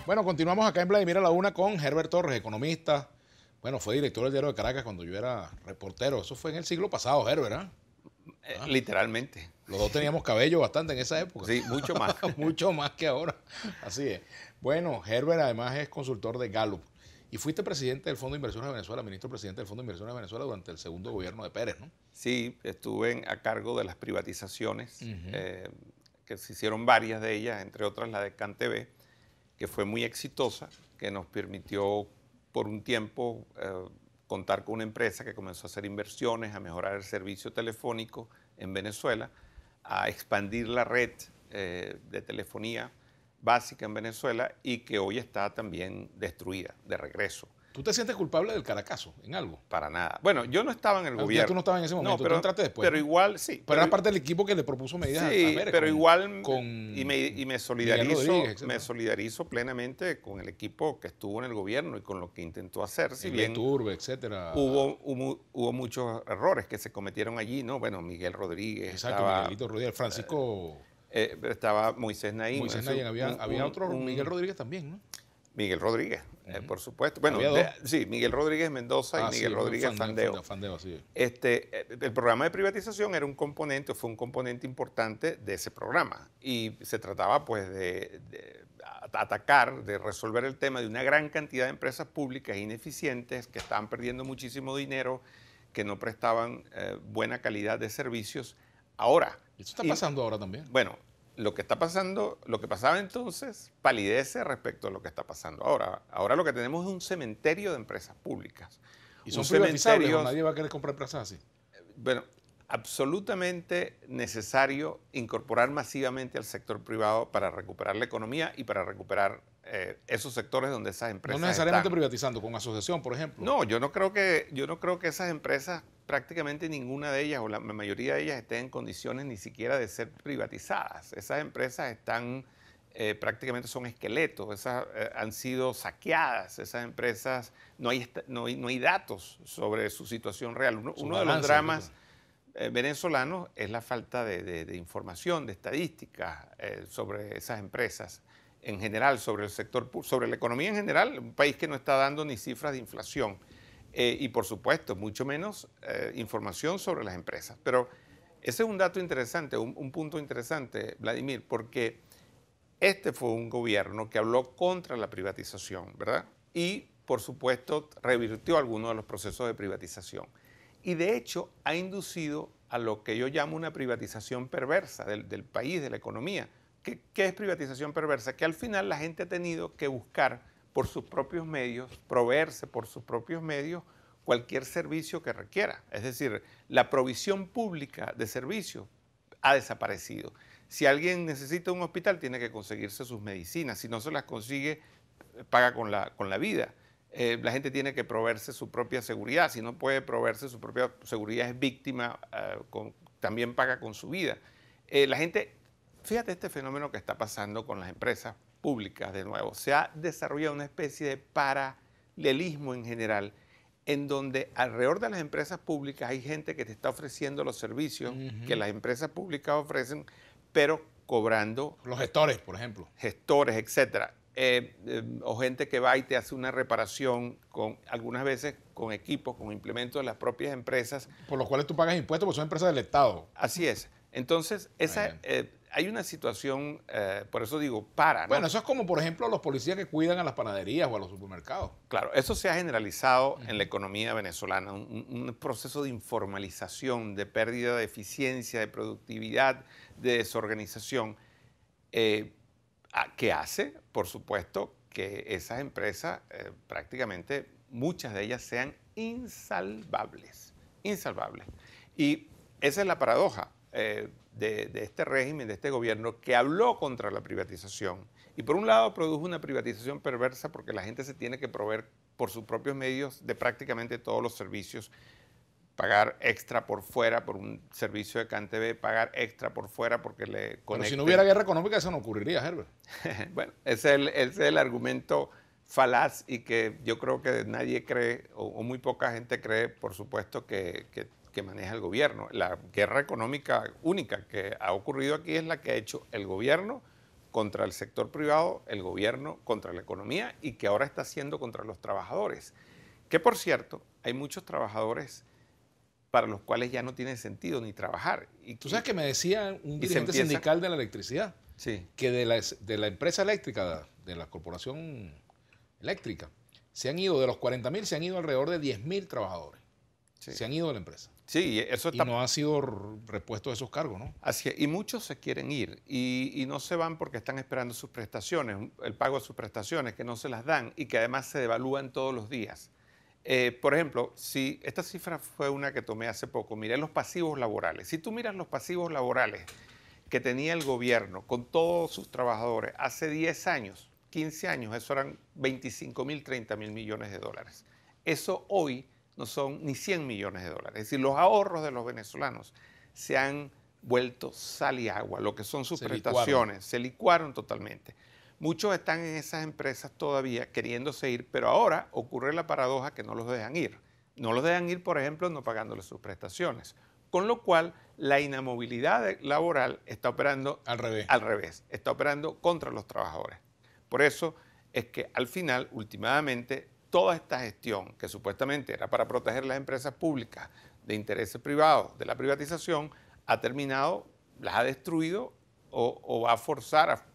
Bueno, continuamos acá en Vladimir a la Una con Herbert Torres, economista. Bueno, fue director del Diario de Caracas cuando yo era reportero. Eso fue en el siglo pasado, Herbert, ¿ah? Literalmente. Los dos teníamos cabello bastante en esa época. Sí, mucho más. Mucho más que ahora. Así es. Bueno, Herbert además es consultor de Gallup. Y fuiste presidente del Fondo de Inversiones de Venezuela, ministro presidente del Fondo de Inversiones de Venezuela durante el segundo gobierno de Pérez, ¿no? Sí, estuve a cargo de las privatizaciones, Ujú. que se hicieron varias de ellas, entre otras la de CanTV, que fue muy exitosa, que nos permitió por un tiempo contar con una empresa que comenzó a hacer inversiones, a mejorar el servicio telefónico en Venezuela, a expandir la red de telefonía básica en Venezuela y que hoy está también destruida, de regreso. ¿Tú te sientes culpable del Caracazo en algo? Para nada. Bueno, yo no estaba en el Ya tú gobierno. no estabas en ese No, momento, tú entraste después, pero ¿no? igual, sí. Pero era parte del equipo que le propuso medidas a Sí, Pérez pero igual, con y me Miguel Rodríguez, me etcétera. solidarizo plenamente con el equipo que estuvo en el gobierno y con lo que intentó hacer, si El bien Turbe, etcétera. hubo muchos errores que se cometieron allí, ¿no? Bueno, Miguel Rodríguez, Exacto, Miguelito Rodríguez, Francisco estaba Moisés Naín, Moisés Nayen, había otro, Miguel Rodríguez también, ¿no? Miguel Rodríguez, Ujú. por supuesto. Bueno, Había dos. sí, Miguel Rodríguez Mendoza y Sí, Miguel Rodríguez Fandeo. Fandeo, sí. El programa de privatización era un componente, fue un componente importante de ese programa y se trataba pues de atacar, de resolver el tema de una gran cantidad de empresas públicas ineficientes que estaban perdiendo muchísimo dinero, que no prestaban buena calidad de servicios. Ahora, Eso está pasando ahora también. bueno, lo que está pasando, lo que pasaba entonces, palidece respecto a lo que está pasando ahora. Ahora lo que tenemos es un cementerio de empresas públicas. ¿Y Un son privatizables o cementerio, nadie va a querer comprar empresas así? bueno, absolutamente necesario incorporar masivamente al sector privado para recuperar la economía y para recuperar esos sectores donde esas No empresas necesariamente están. privatizando, con asociación, por ejemplo. No, yo no creo que esas empresas, prácticamente ninguna de ellas o la mayoría de ellas estén en condiciones ni siquiera de ser privatizadas. Esas empresas están, prácticamente son esqueletos, esas han sido saqueadas, esas empresas, no hay datos sobre su situación real. Sus Uno de los balances, dramas etcétera. venezolanos es la falta de información, de estadísticas sobre esas empresas en general, sobre el sector, sobre la economía en general, un país que no está dando ni cifras de inflación y por supuesto mucho menos información sobre las empresas. Pero ese es un dato interesante, un punto interesante, Vladimir, porque este fue un gobierno que habló contra la privatización, ¿verdad? Y por supuesto revirtió algunos de los procesos de privatización. Y de hecho ha inducido a lo que yo llamo una privatización perversa del país, de la economía. ¿Qué es privatización perversa? Que al final la gente ha tenido que buscar por sus propios medios, proveerse por sus propios medios cualquier servicio que requiera. Es decir, la provisión pública de servicios ha desaparecido. Si alguien necesita un hospital, tiene que conseguirse sus medicinas. Si no se las consigue, paga con la vida. La gente tiene que proveerse su propia seguridad. Si no puede proveerse su propia seguridad, es víctima, también paga con su vida. La gente, fíjate este fenómeno que está pasando con las empresas públicas de nuevo. Se ha desarrollado una especie de paralelismo en general, en donde alrededor de las empresas públicas hay gente que te está ofreciendo los servicios que las empresas públicas ofrecen, pero cobrando Los gestores, por ejemplo. gestores, etcétera. O gente que va y te hace una reparación con algunas veces con equipos, con implementos de las propias empresas. Por los cuales tú pagas impuestos porque son empresas del Estado. Así es. Entonces, hay una situación, por eso digo, ¿no? Bueno, eso es como, por ejemplo, los policías que cuidan a las panaderías o a los supermercados. Claro, eso se ha generalizado en la economía venezolana, un proceso de informalización, de pérdida de eficiencia, de productividad, de desorganización. ¿Qué hace? Por supuesto, que esas empresas prácticamente muchas de ellas sean insalvables, insalvables. Y esa es la paradoja de este régimen, de este gobierno que habló contra la privatización. Y por un lado produjo una privatización perversa porque la gente se tiene que proveer por sus propios medios de prácticamente todos los servicios, pagar extra por fuera por un servicio de CanTV, pagar extra por fuera porque le conecten. Pero si no hubiera guerra económica, eso no ocurriría, Herbert. Bueno, ese es el argumento falaz y que yo creo que nadie cree, o muy poca gente cree, por supuesto, que maneja el gobierno. La guerra económica única que ha ocurrido aquí es la que ha hecho el gobierno contra el sector privado, el gobierno contra la economía y que ahora está haciendo contra los trabajadores. Que por cierto, hay muchos trabajadores para los cuales ya no tiene sentido ni trabajar. Tú sabes que me decía un dirigente empieza, sindical de la electricidad, sí, que de la empresa eléctrica, de la corporación eléctrica, se han ido, de los 40.000, se han ido alrededor de 10.000 trabajadores. sí. Se han ido de la empresa. Sí, eso está... Y no han sido repuestos de esos cargos, ¿no? Así es, y muchos se quieren ir y no se van porque están esperando sus prestaciones, el pago de sus prestaciones, que no se las dan y que además se devalúan todos los días. Por ejemplo, si esta cifra fue una que tomé hace poco, miré los pasivos laborales. Si tú miras los pasivos laborales que tenía el gobierno con todos sus trabajadores hace 10 años, 15 años, eso eran 25.000, 30.000 millones de dólares. Eso hoy no son ni 100 millones de dólares. Es decir, los ahorros de los venezolanos se han vuelto sal y agua, lo que son sus prestaciones, se licuaron totalmente. Muchos están en esas empresas todavía queriéndose ir, pero ahora ocurre la paradoja que no los dejan ir. No los dejan ir, por ejemplo, no pagándoles sus prestaciones. Con lo cual, la inamovilidad laboral está operando al revés. Está operando contra los trabajadores. Por eso es que al final, últimamente, toda esta gestión, que supuestamente era para proteger las empresas públicas de intereses privados, de la privatización, ha terminado, las ha destruido o va a forzar,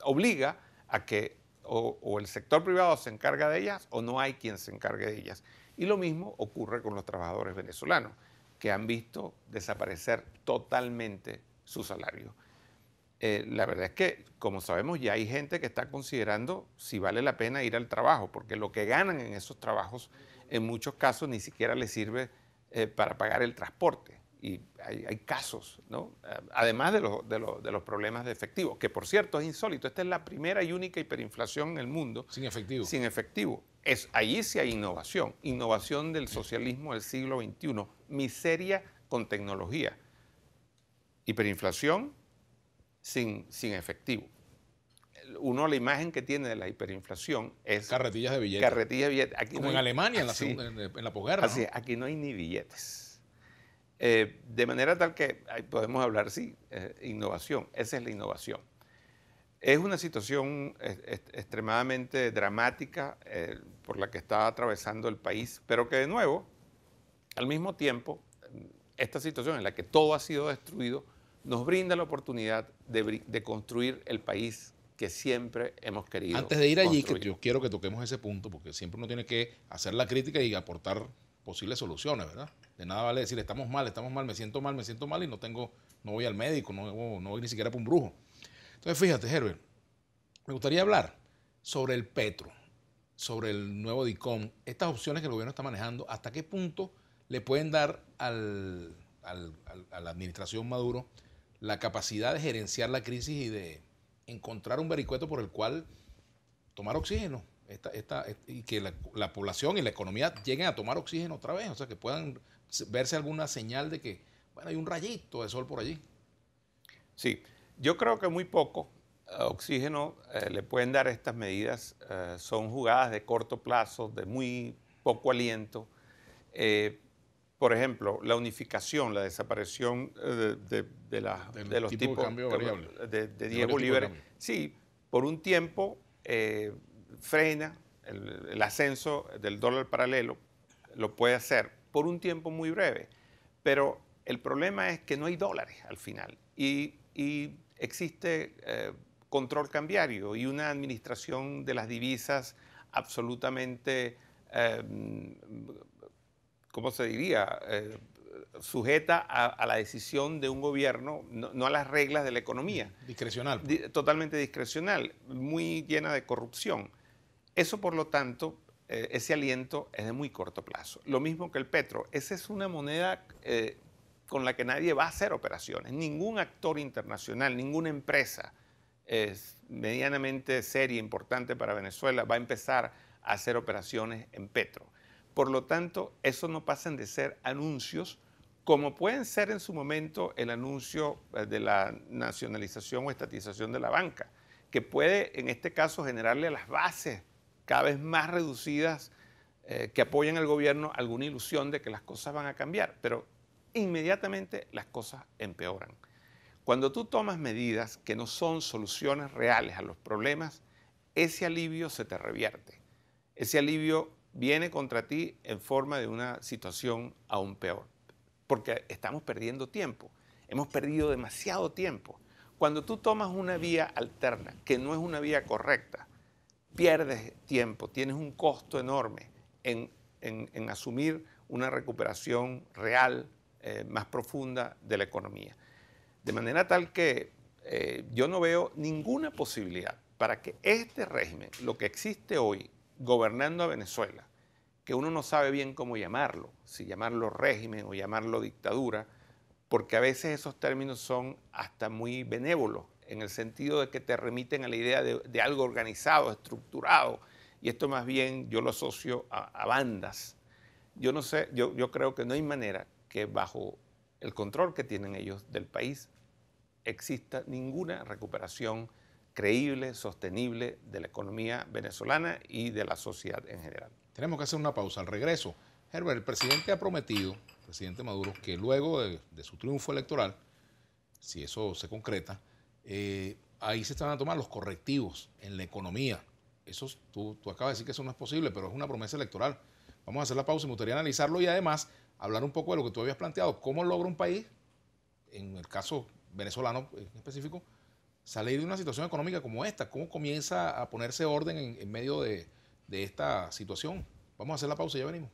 obliga a que o el sector privado se encarga de ellas o no hay quien se encargue de ellas. Y lo mismo ocurre con los trabajadores venezolanos, que han visto desaparecer totalmente su salario. La verdad es que, como sabemos, ya hay gente que está considerando si vale la pena ir al trabajo, porque lo que ganan en esos trabajos, en muchos casos, ni siquiera les sirve para pagar el transporte. Y hay casos, ¿no? Además de los problemas de efectivo, que por cierto es insólito. Esta es la primera y única hiperinflación en el mundo. Sin efectivo. Sin efectivo. Allí sí hay innovación. Innovación del socialismo del siglo XXI. Miseria con tecnología. Hiperinflación sin efectivo. Uno, la imagen que tiene de la hiperinflación es... carretillas de billetes. Carretillas de billetes. Aquí como no en hay, Alemania, en la posguerra. Así, ¿no? Aquí no hay ni billetes. De manera tal que podemos hablar, sí, innovación. Esa es la innovación. Es una situación extremadamente dramática por la que está atravesando el país, pero que de nuevo, al mismo tiempo, esta situación en la que todo ha sido destruido, nos brinda la oportunidad de construir el país que siempre hemos querido. Antes de ir allí, que yo quiero que toquemos ese punto, porque siempre uno tiene que hacer la crítica y aportar posibles soluciones, ¿verdad? De nada vale decir, estamos mal, me siento mal y no voy al médico, no voy ni siquiera para un brujo. Entonces, fíjate, Herbert, me gustaría hablar sobre el Petro, sobre el nuevo DICOM, estas opciones que el gobierno está manejando, hasta qué punto le pueden dar a la administración Maduro la capacidad de gerenciar la crisis y de encontrar un vericueto por el cual tomar oxígeno. Y que la población y la economía lleguen a tomar oxígeno otra vez, o sea, que puedan verse alguna señal de que, bueno, hay un rayito de sol por allí. Sí, yo creo que muy poco oxígeno le pueden dar estas medidas. Son jugadas de corto plazo, de muy poco aliento. Por ejemplo, la unificación, la desaparición de los tipos de cambio variable de 10 bolívares. Sí, por un tiempo frena el ascenso del dólar paralelo, lo puede hacer por un tiempo muy breve, pero el problema es que no hay dólares al final y existe control cambiario y una administración de las divisas absolutamente, ¿cómo se diría?, sujeta a la decisión de un gobierno, no a las reglas de la economía. Discrecional. Totalmente discrecional, muy llena de corrupción. Eso, por lo tanto, ese aliento es de muy corto plazo. Lo mismo que el petro. Esa es una moneda con la que nadie va a hacer operaciones. Ningún actor internacional, ninguna empresa medianamente seria, importante para Venezuela, va a empezar a hacer operaciones en petro. Por lo tanto, eso no pasan de ser anuncios, como pueden ser en su momento el anuncio de la nacionalización o estatización de la banca, que puede en este caso generarle a las bases cada vez más reducidas que apoyan al gobierno alguna ilusión de que las cosas van a cambiar, pero inmediatamente las cosas empeoran. Cuando tú tomas medidas que no son soluciones reales a los problemas, ese alivio se te revierte. Ese alivio viene contra ti en forma de una situación aún peor, porque estamos perdiendo tiempo. Hemos perdido demasiado tiempo. Cuando tú tomas una vía alterna, que no es una vía correcta, pierdes tiempo, tienes un costo enorme en asumir una recuperación real, más profunda de la economía. De manera tal que yo no veo ninguna posibilidad para que este régimen, lo que existe hoy, gobernando a Venezuela, que uno no sabe bien cómo llamarlo, si llamarlo régimen o llamarlo dictadura, porque a veces esos términos son hasta muy benévolos, en el sentido de que te remiten a la idea de algo organizado, estructurado, y esto más bien yo lo asocio a bandas. Yo no sé, yo creo que no hay manera que bajo el control que tienen ellos del país exista ninguna recuperación creíble, sostenible de la economía venezolana y de la sociedad en general. Tenemos que hacer una pausa. Al regreso, Herbert, el presidente ha prometido, el presidente Maduro, que luego de su triunfo electoral, si eso se concreta, ahí se van a tomar los correctivos en la economía. Eso, tú acabas de decir que eso no es posible, pero es una promesa electoral. Vamos a hacer la pausa y me gustaría analizarlo y además hablar un poco de lo que tú habías planteado. ¿Cómo logra un país, en el caso venezolano en específico, salir de una situación económica como esta? ¿Cómo comienza a ponerse orden en medio de esta situación? Vamos a hacer la pausa y ya venimos.